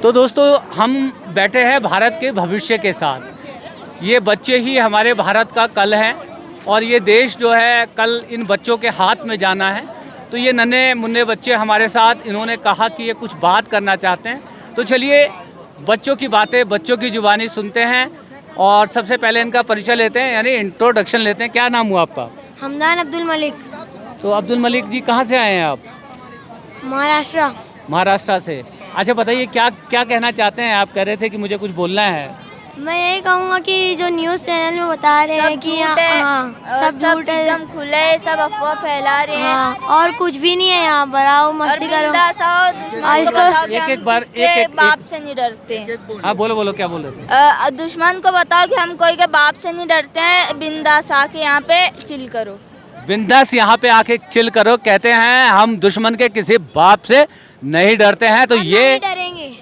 तो दोस्तों हम बैठे हैं भारत के भविष्य के साथ। ये बच्चे ही हमारे भारत का कल हैं और ये देश जो है कल इन बच्चों के हाथ में जाना है। तो ये नन्हे मुन्ने बच्चे हमारे साथ, इन्होंने कहा कि ये कुछ बात करना चाहते हैं। तो चलिए बच्चों की बातें बच्चों की जुबानी सुनते हैं और सबसे पहले इनका परिचय लेते हैं, यानी इंट्रोडक्शन लेते हैं। क्या नाम हुआ आपका? हमदान अब्दुल मलिक। तो अब्दुल मलिक जी कहाँ से आए हैं आप? महाराष्ट्र। महाराष्ट्र से। अच्छा बताइए क्या क्या कहना चाहते हैं? आप कह रहे थे कि मुझे कुछ बोलना है। मैं यही कहूँगा कि जो न्यूज़ चैनल में बता रहे हैं कि सब झूठ है, एकदम खुले, सब अफवाह फैला रहे हैं और कुछ भी नहीं है यहाँ पर। आओ मस्ती करो और इसको एक बाप से नहीं डरते हैं। हाँ बोलो क्या बोल रहे थे? दुश्मन को बताओ कि हम कोई के बाप से नहीं डरते हैं, बिंदास आके यहाँ पे चिल करो। बिंदास यहाँ पे आके चिल करो, कहते हैं हम दुश्मन के किसी बाप से नहीं डरते हैं। तो ये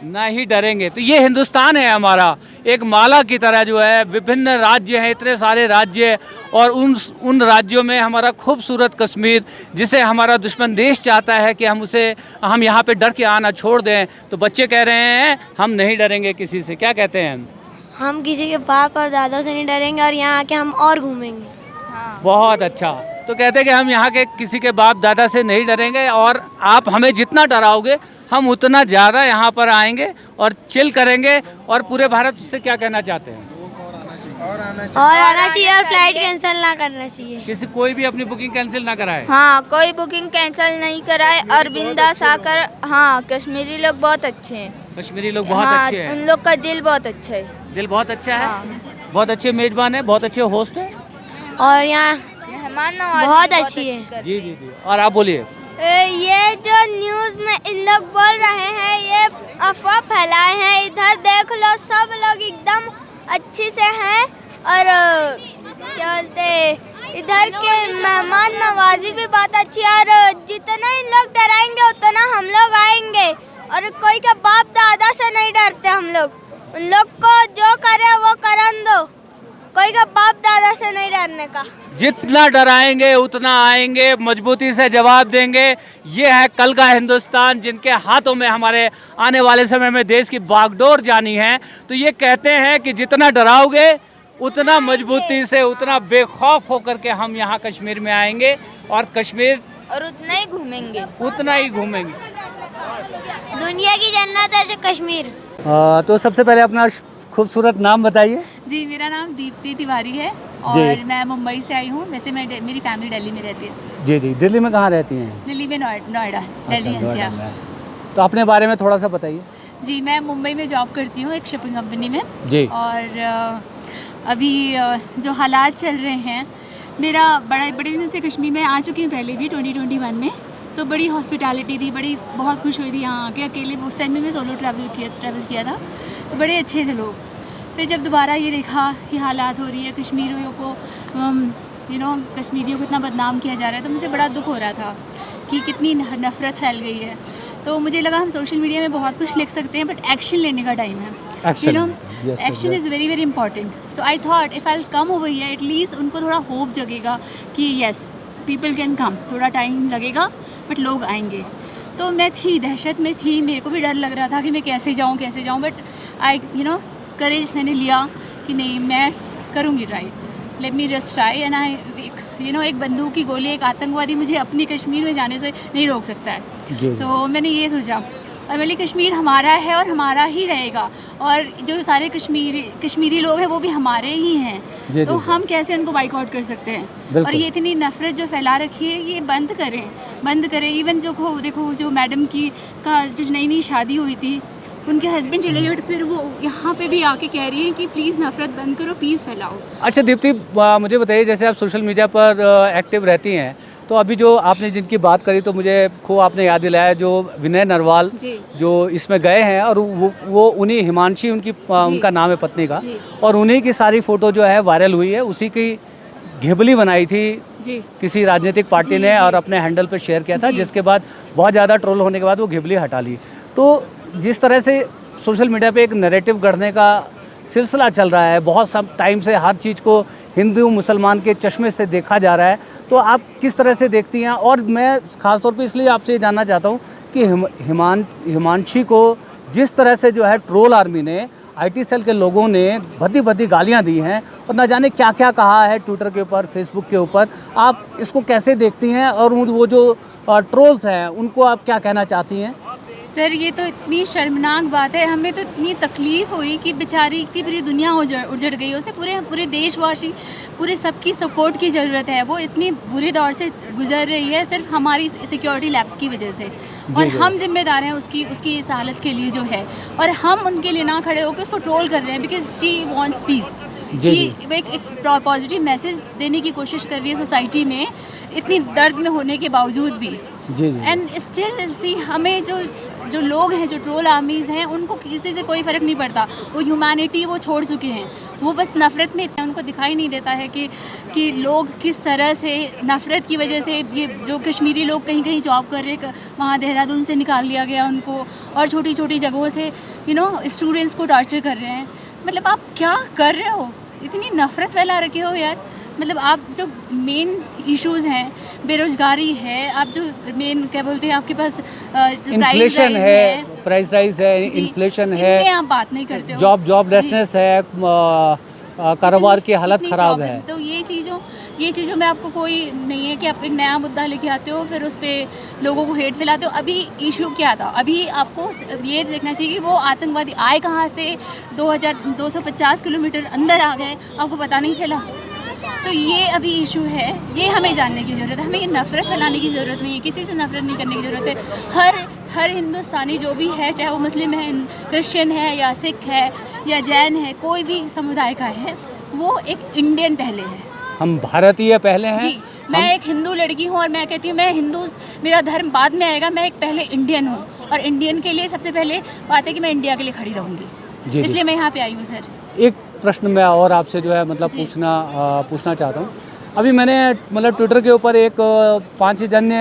नहीं डरेंगे। तो ये हिंदुस्तान है हमारा, एक माला की तरह जो है, विभिन्न राज्य हैं, इतने सारे राज्य, और उन राज्यों में हमारा खूबसूरत कश्मीर, जिसे हमारा दुश्मन देश चाहता है कि हम यहाँ पे डर के आना छोड़ दें। तो बच्चे कह रहे हैं हम नहीं डरेंगे किसी से। क्या कहते हैं? हम किसी के बाप और दादा से नहीं डरेंगे और यहाँ आके हम और घूमेंगे। बहुत अच्छा। तो कहते हैं कि हम यहाँ के किसी के बाप दादा से नहीं डरेंगे और आप हमें जितना डराओगे हम उतना ज़्यादा यहाँ पर आएंगे और चिल करेंगे। और पूरे भारत से क्या कहना चाहते हैं? और आना चाहिए और फ्लाइट कैंसिल ना करना चाहिए। कोई भी अपनी बुकिंग कैंसिल ना कराए। हाँ, कोई बुकिंग कैंसिल नहीं कराए और बिंदास आकर। हाँ, कश्मीरी लोग बहुत अच्छे हैं। कश्मीरी लोग बहुत अच्छे हैं। उन लोग का दिल बहुत अच्छा है। दिल बहुत अच्छा है। बहुत अच्छे मेजबान है, बहुत अच्छे होस्ट है और यहाँ मेहमान नवाजी बहुत अच्छी है। जी। और आप बोलिए। ये जो न्यूज़ में इन लोग बोल रहे हैं ये अफवाह फैलाए हैं। इधर देख लो, सब लोग एकदम अच्छे से हैं और क्या बोलते, इधर के मेहमान नवाजी भी बहुत अच्छी है। और जितना इन लोग डराएंगे उतना हम लोग आएंगे और कोई का बाप दादा से नहीं डरते हम लोग। उन लोग को जो करे वो करन दो, कोई का बाप दादा से नहीं डरने का। जितना डराएंगे उतना आएंगे, मजबूती से जवाब देंगे। ये है कल का हिंदुस्तान, जिनके हाथों में हमारे आने वाले समय में देश की बागडोर जानी है। तो ये कहते हैं कि जितना डराओगे उतना मजबूती से, उतना बेखौफ होकर के हम यहाँ कश्मीर में आएंगे और कश्मीर और उतना ही घूमेंगे। दुनिया की जन्नत है जो कश्मीर। तो सबसे पहले अपना खूबसूरत नाम बताइए। जी, मेरा नाम दीप्ति तिवारी है और मैं मुंबई से आई हूँ। वैसे मेरी फैमिली दिल्ली में रहती है। जी। दिल्ली में कहाँ रहती हैं? दिल्ली में नोएडा, दिल्ली एनसीआर। तो अपने बारे में थोड़ा सा बताइए। जी, मैं मुंबई में जॉब करती हूँ एक शिपिंग कंपनी में। जी। और अभी जो हालात चल रहे हैं, मेरा बड़े दिन से कश्मीर में आ चुकी हूँ पहले भी 2021 में। तो बड़ी हॉस्पिटैलिटी थी, बहुत खुश हुई थी यहाँ आके। अकेले उस टाइम में मैं सोलो ट्रैवल किया था, तो बड़े अच्छे थे लोग। फिर जब दोबारा ये देखा कि हालात हो रही है, कश्मीरियों को कश्मीरियों को इतना बदनाम किया जा रहा है, तो मुझे बड़ा दुख हो रहा था कि कितनी नफ़रत फैल गई है। तो मुझे लगा हम सोशल मीडिया में बहुत कुछ लिख सकते हैं, बट एक्शन लेने का टाइम है। Action is very important. So I thought if I come over here, at least उनको थोड़ा होप जगेगा कि येस पीपल कैन कम। थोड़ा टाइम लगेगा बट लोग आएंगे। तो मैं थी, दहशत में थी, मेरे को भी डर लग रहा था कि मैं कैसे जाऊँ, बट आई करेज मैंने लिया कि नहीं, मैं करूँगी try. Let me just try. And एक बंदूक की गोली, एक आतंकवादी मुझे अपनी कश्मीर में जाने से नहीं रोक सकता है। तो मैंने ये सोचा, और मैंने कश्मीर हमारा है और हमारा ही रहेगा, और जो सारे कश्मीरी लोग हैं वो भी हमारे ही हैं। तो हम कैसे उनको बाइकआउट कर सकते हैं? और ये इतनी नफ़रत जो फैला रखी है, ये बंद करें। इवन देखो जो मैडम का जो नई शादी हुई थी, उनके हस्बैंड चले गए, फिर वो यहाँ पे भी आके कह रही हैं कि प्लीज़ नफ़रत बंद करो, पीस फैलाओ। अच्छा दीप्ति, मुझे बताइए, जैसे आप सोशल मीडिया पर एक्टिव रहती हैं, तो अभी जो आपने जिनकी बात करी, तो मुझे खूब आपने याद दिलाया जो विनय नरवाल जो इसमें गए हैं, और वो उन्हीं हिमांशी उनका नाम है पत्नी का, और उन्हीं की सारी फ़ोटो जो है वायरल हुई है। उसी की घिबली बनाई थी किसी राजनीतिक पार्टी ने और अपने हैंडल पर शेयर किया था, जिसके बाद बहुत ज़्यादा ट्रोल होने के बाद वो घिबली हटा ली। तो जिस तरह से सोशल मीडिया पे एक नैरेटिव गढ़ने का सिलसिला चल रहा है, बहुत सब टाइम से हर चीज़ को हिंदू मुसलमान के चश्मे से देखा जा रहा है, तो आप किस तरह से देखती हैं? और मैं ख़ास तौर पे इसलिए आपसे जानना चाहता हूँ कि हिमांशी को जिस तरह से जो है ट्रोल आर्मी ने, IT सेल के लोगों ने भद्दी भद्दी गालियां दी हैं और न जाने क्या क्या कहा है ट्विटर के ऊपर, फेसबुक के ऊपर, आप इसको कैसे देखती हैं और वो जो ट्रोल्स हैं उनको आप क्या कहना चाहती हैं? सर ये तो इतनी शर्मनाक बात है, हमें तो इतनी तकलीफ़ हुई कि बेचारी की पूरी दुनिया उजड़ गई, उसे पूरे देशवासी, पूरे सबकी सपोर्ट की ज़रूरत है। वो इतनी बुरे दौर से गुजर रही है सिर्फ हमारी सिक्योरिटी लैब्स की वजह से, और हम जिम्मेदार हैं उसकी इस हालत के लिए जो है, और हम उनके लिए ना खड़े होकर उसको ट्रोल कर रहे हैं बिकॉज शी वांट्स पीस। वो एक पॉजिटिव मैसेज देने की कोशिश कर रही है सोसाइटी में, इतनी दर्द में होने के बावजूद भी। एंड स्टिल सी हमें जो लोग हैं, जो ट्रोल आर्मीज़ हैं, उनको किसी से कोई फ़र्क नहीं पड़ता। वो ह्यूमैनिटी वो छोड़ चुके हैं, वो बस नफ़रत में, उनको दिखाई नहीं देता है कि लोग किस तरह से नफ़रत की वजह से, ये जो कश्मीरी लोग कहीं कहीं जॉब कर रहे, वहाँ देहरादून से निकाल लिया गया उनको, और छोटी छोटी जगहों से स्टूडेंट्स को टॉर्चर कर रहे हैं। मतलब आप क्या कर रहे हो? इतनी नफ़रत फैला रखे हो यार। मतलब आप जो मेन इश्यूज़ हैं, बेरोज़गारी है, आप जो मेन क्या बोलते हैं, आपके पास इन्फ्लेशन है, प्राइस राइज है, इन्फ्लेशन है, इनमें आप बात नहीं करते हो, जॉबलेसनेस है, कारोबार की हालत ख़राब है। तो ये चीज़ों में आपको कोई नहीं है कि आप एक नया मुद्दा लेके आते हो, फिर उस पर लोगों को हेट फैलाते हो। अभी इशू क्या था? अभी आपको ये देखना चाहिए कि वो आतंकवादी आए कहाँ से, 2250 किलोमीटर अंदर आ गए, आपको पता नहीं चला। तो ये अभी इशू है, ये हमें जानने की ज़रूरत है। हमें ये नफ़रत फैलाने की ज़रूरत नहीं है, किसी से नफ़रत नहीं करने की ज़रूरत है। हर हिंदुस्तानी जो भी है, चाहे वो मुस्लिम है, क्रिश्चियन है, या सिख है, या जैन है, कोई भी समुदाय का है, वो एक इंडियन पहले है। हम भारतीय पहले हैं जी। मैं एक हिंदू लड़की हूँ और मैं कहती हूँ मैं हिंदू, मेरा धर्म बाद में आएगा, मैं एक पहले इंडियन हूँ, और इंडियन के लिए सबसे पहले बात है कि मैं इंडिया के लिए खड़ी रहूँगी, इसलिए मैं यहाँ पे आई हूँ। सर एक प्रश्न मैं और आपसे जो है मतलब पूछना चाहता हूँ। अभी मैंने मतलब ट्विटर के ऊपर एक पांचजन्य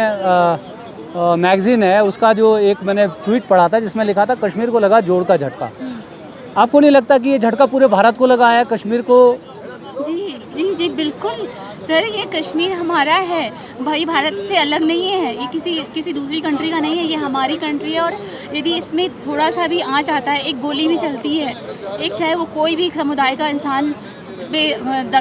मैगज़ीन है, उसका जो एक मैंने ट्वीट पढ़ा था जिसमें लिखा था कश्मीर को लगा जोड़ का झटका। आपको नहीं लगता कि ये झटका पूरे भारत को लगा है, कश्मीर को? जी जी जी बिल्कुल सर, ये कश्मीर हमारा है भाई, भारत से अलग नहीं है, ये किसी दूसरी कंट्री का नहीं है, ये हमारी कंट्री है। और यदि इसमें थोड़ा सा भी आँच आता है, एक गोली भी चलती है, एक चाहे वो कोई भी समुदाय का इंसान पे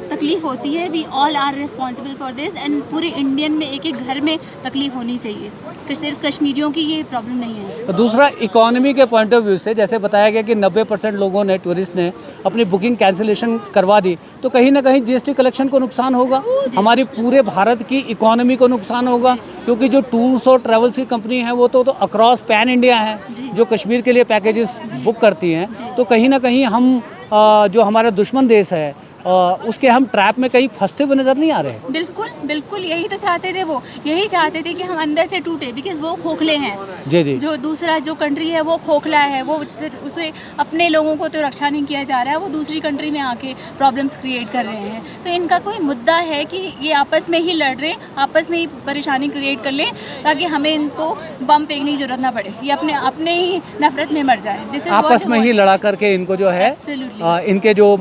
तकलीफ़ होती है, we all are responsible for this. And पूरे इंडियन में एक घर में तकलीफ़ होनी चाहिए, कि सिर्फ कश्मीरियों की ये प्रॉब्लम नहीं है। तो दूसरा, इकोनॉमी के पॉइंट ऑफ व्यू से जैसे बताया गया कि 90% लोगों ने, टूरिस्ट ने अपनी बुकिंग कैंसिलेशन करवा दी, तो कहीं ना कहीं GST कलेक्शन को नुकसान होगा, हमारी पूरे भारत की इकोनॉमी को नुकसान होगा, क्योंकि जो टूर्स और ट्रैवल्स की कंपनी है वो तो अक्रॉस पैन इंडिया है, जो कश्मीर के लिए पैकेजेस बुक करती हैं। तो कहीं ना कहीं हम जो हमारा दुश्मन देश है उसके हम ट्रैप में कहीं फंसते हुए नज़र नहीं आ रहे। बिल्कुल बिल्कुल, यही तो चाहते थे वो, यही चाहते थे कि हम अंदर से टूटे, बिकॉज वो खोखले हैं। जी जी। जो दूसरा जो कंट्री है वो खोखला है, वो उसे अपने लोगों को तो रक्षा नहीं किया जा रहा है, वो दूसरी कंट्री में आके प्रॉब्लम्स क्रिएट कर रहे हैं। तो इनका कोई मुद्दा है कि ये आपस में ही लड़ रहे हैं, आपस में ही परेशानी क्रिएट कर लें, ताकि हमें इनको बम फेंकने की जरूरत ना पड़े, ये अपने ही नफरत में मर जाए। आपस में ही लड़ा करके इनको जो है इनके जो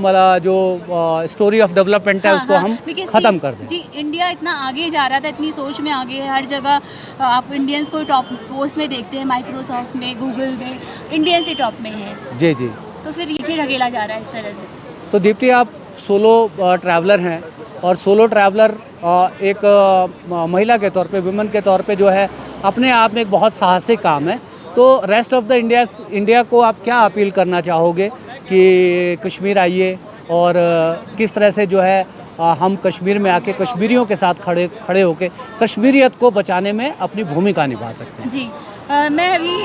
स्टोरी ऑफ डेवलपमेंट है उसको हम खत्म कर दें। जी, इंडिया इतना आगे जा रहा था, इतनी सोच में आगे है, हर जगह आप इंडियंस को टॉप पोस्ट में देखते हैं, माइक्रोसॉफ्ट में, गूगल में, इंडियंस ही टॉप में है। जी जी। तो फिर पीछे ढकेला जा रहा है इस तरह से। तो दीप्ति, आप सोलो ट्रैवलर हैं, और सोलो ट्रैवलर एक महिला के तौर पे, वुमेन के तौर पे जो है अपने आप में एक बहुत साहसिक काम है। तो रेस्ट ऑफ द इंडिया को आप क्या अपील करना चाहोगे कि कश्मीर आइए, और किस तरह से जो है हम कश्मीर में आके कश्मीरियों के साथ खड़े होकर कश्मीरियत को बचाने में अपनी भूमिका निभा सकते हैं? जी, मैं अभी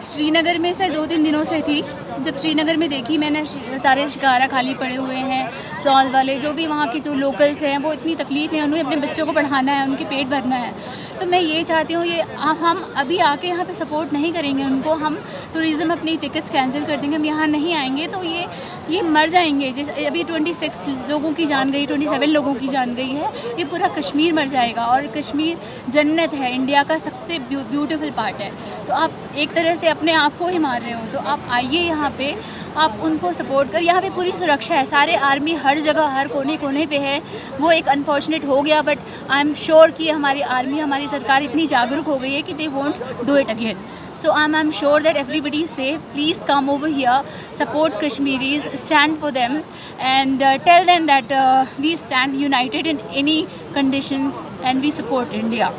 श्रीनगर में सर 2-3 दिनों से थी। जब श्रीनगर में देखी मैंने, सारे शिकारा खाली पड़े हुए हैं, शॉल वाले, जो भी वहाँ के जो लोकल्स हैं, वो इतनी तकलीफ़ है, उन्हें अपने बच्चों को पढ़ाना है, उनके पेट भरना है। तो मैं ये चाहती हूँ, ये हम अभी आके यहाँ पे सपोर्ट नहीं करेंगे उनको, हम टूरिज़्म अपनी टिकट्स कैंसिल कर देंगे, हम यहाँ नहीं आएंगे, तो ये मर जाएंगे। जैसे अभी 26 लोगों की जान गई, 27 लोगों की जान गई है, ये पूरा कश्मीर मर जाएगा। और कश्मीर जन्नत है, इंडिया का सबसे ब्यूटीफुल पार्ट है। तो आप एक तरह से अपने आप को ही मार रहे हो। तो आप आइए यहाँ पे, आप उनको सपोर्ट कर, यहाँ पे पूरी सुरक्षा है, सारे आर्मी हर जगह, हर कोने कोने पे है। वो एक अनफॉर्चुनेट हो गया, बट आई एम श्योर कि हमारी आर्मी, हमारी सरकार इतनी जागरूक हो गई है कि they won't do it again. So I'm sure that everybody is safe. Please come over here, support Kashmiris, stand for them, and tell them that we stand united in any conditions and we support India.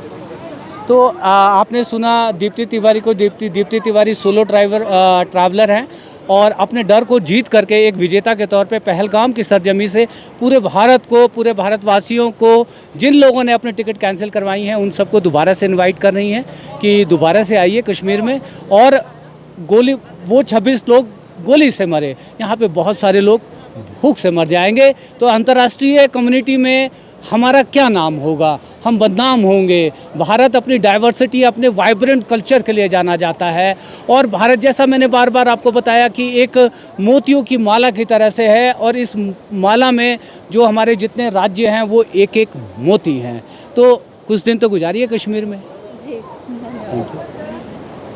तो आपने सुना दीप्ति तिवारी को। Deepti Tiwari solo traveller हैं और अपने डर को जीत करके एक विजेता के तौर पे पहलगाम की सरजमी से पूरे भारत को, पूरे भारतवासियों को, जिन लोगों ने अपने टिकट कैंसिल करवाई हैं उन सबको दोबारा से इनवाइट कर रही हैं कि दोबारा से आइए कश्मीर में। और वो 26 लोग गोली से मरे, यहाँ पे बहुत सारे लोग भूख से मर जाएंगे। तो अंतर्राष्ट्रीय कम्युनिटी में हमारा क्या नाम होगा, हम बदनाम होंगे। भारत अपनी डाइवर्सिटी, अपने वाइब्रेंट कल्चर के लिए जाना जाता है और भारत, जैसा मैंने बार बार आपको बताया, कि एक मोतियों की माला की तरह से है और इस माला में जो हमारे जितने राज्य हैं वो एक एक मोती हैं। तो कुछ दिन तो गुजारिए कश्मीर में। जी, धन्यवाद।